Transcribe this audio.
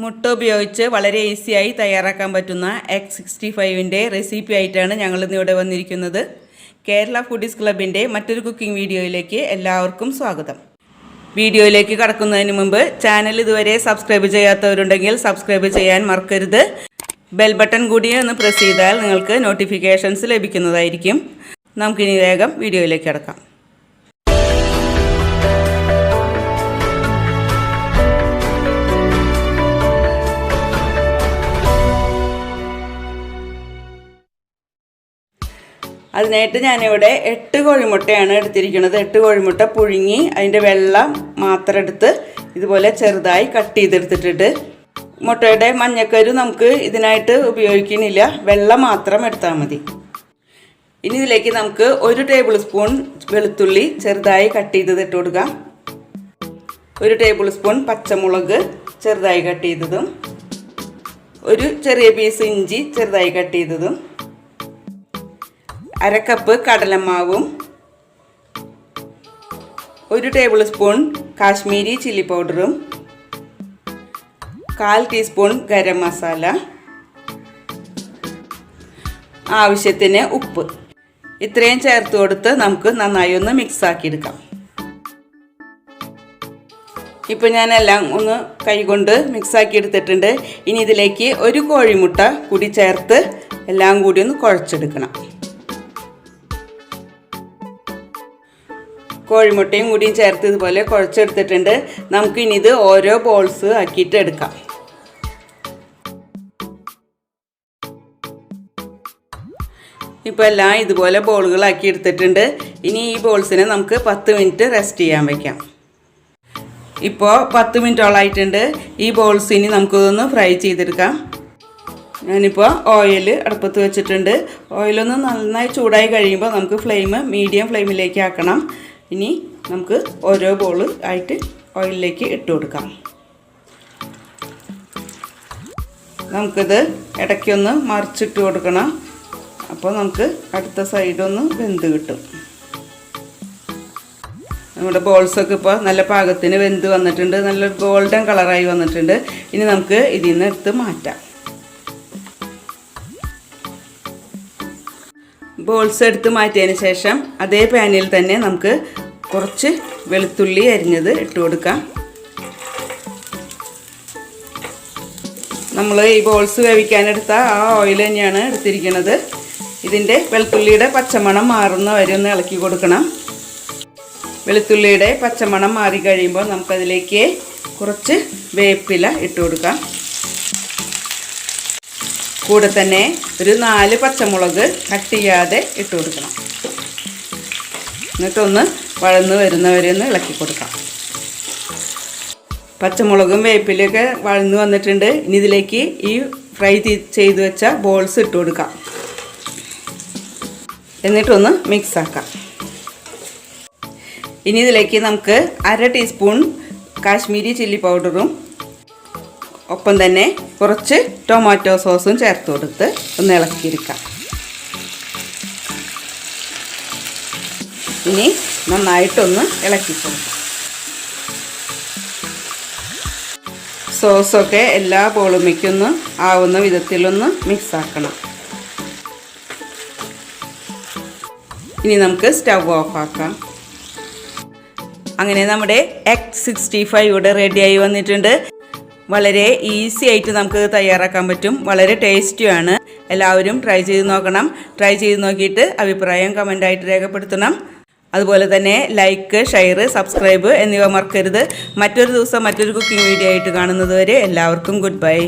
മുട്ട ഉപയോഗിച്ച് വളരെ ഈസിയായി തയ്യാറാക്കാൻ പറ്റുന്ന എഗ് 65ൻ്റെ റെസിപ്പി ആയിട്ടാണ് ഞങ്ങളിന്ന് ഇവിടെ വന്നിരിക്കുന്നത്. കേരള ഫുഡീസ് ക്ലബിൻ്റെ മറ്റൊരു കുക്കിംഗ് വീഡിയോയിലേക്ക് എല്ലാവർക്കും സ്വാഗതം. വീഡിയോയിലേക്ക് കടക്കുന്നതിന് മുമ്പ് ചാനൽ ഇതുവരെ സബ്സ്ക്രൈബ് ചെയ്യാത്തവരുണ്ടെങ്കിൽ സബ്സ്ക്രൈബ് ചെയ്യാൻ മറക്കരുത്. ബെൽ ബട്ടൺ കൂടി ഒന്ന് പ്രസ് ചെയ്താൽ നിങ്ങൾക്ക് നോട്ടിഫിക്കേഷൻസ് ലഭിക്കുന്നതായിരിക്കും. നമുക്കിനി വേഗം വീഡിയോയിലേക്ക് കടക്കാം. അതിനായിട്ട് ഞാനിവിടെ 8 കോഴിമുട്ടയാണ് എടുത്തിരിക്കുന്നത്. 8 കോഴിമുട്ട പുഴുങ്ങി അതിൻ്റെ വെള്ളം മാത്രം എടുത്ത് ഇതുപോലെ ചെറുതായി കട്ട് ചെയ്തെടുത്തിട്ടുണ്ട്. മുട്ടയുടെ മഞ്ഞക്കരു നമുക്ക് ഇതിനായിട്ട് ഉപയോഗിക്കുന്നില്ല, വെള്ളം മാത്രം എടുത്താൽ മതി. ഇനി ഇതിലേക്ക് നമുക്ക് 1 ടേബിൾ സ്പൂൺ വെളുത്തുള്ളി ചെറുതായി കട്ട് ചെയ്തത് ഇട്ട് കൊടുക്കാം. 1 ടേബിൾ സ്പൂൺ പച്ചമുളക് ചെറുതായി കട്ട് ചെയ്തതും, ഒരു ചെറിയ പീസ് ഇഞ്ചി ചെറുതായി കട്ട് ചെയ്തതും, 1/2 കപ്പ് കടലമാവും, 1 ടേബിൾ സ്പൂൺ കാശ്മീരി ചില്ലി പൗഡറും, 1/4 ടീസ്പൂൺ ഗരം മസാല, ആവശ്യത്തിന് ഉപ്പ്. ഇത്രയും ചേർത്ത് കൊടുത്ത് നമുക്ക് നന്നായി ഒന്ന് മിക്സ് ആക്കി എടുക്കാം. ഇപ്പോൾ ഞാനെല്ലാം ഒന്ന് കൈകൊണ്ട് മിക്സാക്കി എടുത്തിട്ടുണ്ട്. ഇനി ഇതിലേക്ക് 1 കോഴിമുട്ട കൂടി ചേർത്ത് എല്ലാം കൂടി ഒന്ന് കുഴച്ചെടുക്കണം. കോഴിമുട്ടയും കൂടിയും ചേർത്ത് ഇതുപോലെ കുഴച്ചെടുത്തിട്ടുണ്ട്. നമുക്കിനി ഇത് ഓരോ ബോൾസ് ആക്കിയിട്ട് എടുക്കാം. ഇപ്പോൾ എല്ലാം ഇതുപോലെ ബോളുകളാക്കി എടുത്തിട്ടുണ്ട്. ഇനി ഈ ബോൾസിനെ നമുക്ക് 10 മിനിറ്റ് റെസ്റ്റ് ചെയ്യാൻ വയ്ക്കാം. ഇപ്പോൾ 10 മിനിറ്റോളായിട്ടുണ്ട്. ഈ ബോൾസ് ഇനി നമുക്കിതൊന്ന് ഫ്രൈ ചെയ്തെടുക്കാം. ഞാനിപ്പോൾ ഓയിൽ അടുപ്പത്ത് വെച്ചിട്ടുണ്ട്. ഓയിലൊന്ന് നന്നായി ചൂടായി കഴിയുമ്പോൾ നമുക്ക് ഫ്ലെയിം മീഡിയം ഫ്ലെയിമിലേക്ക് ആക്കണം. ഇനി നമുക്ക് ഓരോ ബോൾ ആയിട്ട് ഓയിലിലേക്ക് ഇട്ട് കൊടുക്കാം. നമുക്കിത് ഇടയ്ക്കൊന്ന് മറിച്ചിട്ട് കൊടുക്കണം. അപ്പോൾ നമുക്ക് അടുത്ത സൈഡൊന്ന് വെന്ത് കിട്ടും. നമ്മുടെ ബോൾസൊക്കെ ഇപ്പോൾ നല്ല പാകത്തിന് വെന്ത് വന്നിട്ടുണ്ട്. നല്ല ഗോൾഡൻ കളറായി വന്നിട്ടുണ്ട്. ഇനി നമുക്ക് ഇതിൽ നിന്ന് എടുത്ത് മാറ്റാം. ബോൾസ് എടുത്ത് മാറ്റിയതിന് ശേഷം അതേ പാനിൽ തന്നെ നമുക്ക് കുറച്ച് വെളുത്തുള്ളി അരിഞ്ഞത് ഇട്ട് കൊടുക്കാം. നമ്മൾ ഈ ബോൾസ് വേവിക്കാനെടുത്ത ആ ഓയിൽ തന്നെയാണ് എടുത്തിരിക്കുന്നത്. ഇതിൻ്റെ വെളുത്തുള്ളിയുടെ പച്ചമണം മാറുന്ന വരെ ഒന്ന് ഇളക്കി കൊടുക്കണം. വെളുത്തുള്ളിയുടെ പച്ചമണം മാറി കഴിയുമ്പോൾ നമുക്കതിലേക്ക് കുറച്ച് വേപ്പില ഇട്ട് കൊടുക്കാം. കൂടെ തന്നെ ഒരു 4 പച്ചമുളക് കട്ട് ചെയ്യാതെ ഇട്ട് കൊടുക്കണം. എന്നിട്ടൊന്ന് വഴന്ന് വരുന്നവരെ ഒന്ന് ഇളക്കി കൊടുക്കാം. പച്ചമുളകും വേപ്പിലൊക്കെ വഴന്ന് വന്നിട്ടുണ്ട്. ഇനി ഇതിലേക്ക് ഈ ഫ്രൈ ചെയ്ത് വെച്ച ബോൾസ് ഇട്ട് കൊടുക്കാം. എന്നിട്ടൊന്ന് മിക്സ് ആക്കാം. ഇനി ഇതിലേക്ക് നമുക്ക് 1/2 ടീസ്പൂൺ കാശ്മീരി ചില്ലി പൗഡറും ഒപ്പം തന്നെ കുറച്ച് ടൊമാറ്റോ സോസും ചേർത്ത് കൊടുത്ത് ഒന്ന് ഇളക്കിയെടുക്കാം. ഇനി നന്നായിട്ടൊന്ന് ഇളക്കി കൊടുക്കാം. സോസൊക്കെ എല്ലാ ബോളുമേക്കൊന്ന് ആവുന്ന വിധത്തിലൊന്ന് മിക്സ് ആക്കണം. ഇനി നമുക്ക് സ്റ്റവ് ഓഫ് ആക്കാം. അങ്ങനെ നമ്മുടെ എഗ് 65 ഇവിടെ റെഡിയായി വന്നിട്ടുണ്ട്. വളരെ ഈസി ആയിട്ട് നമുക്ക് തയ്യാറാക്കാൻ പറ്റും. വളരെ ടേസ്റ്റിയാണ്. എല്ലാവരും ട്രൈ ചെയ്ത് നോക്കണം. ട്രൈ ചെയ്ത് നോക്കിയിട്ട് അഭിപ്രായം കമൻ്റായിട്ട് രേഖപ്പെടുത്തണം. അതുപോലെ തന്നെ ലൈക്ക്, ഷെയർ, സബ്സ്ക്രൈബ് എന്നിവ മറക്കരുത്. മറ്റൊരു ദിവസം മറ്റൊരു കുക്കിംഗ് വീഡിയോ ആയിട്ട് കാണുന്നത് വരെ എല്ലാവർക്കും ഗുഡ് ബൈ.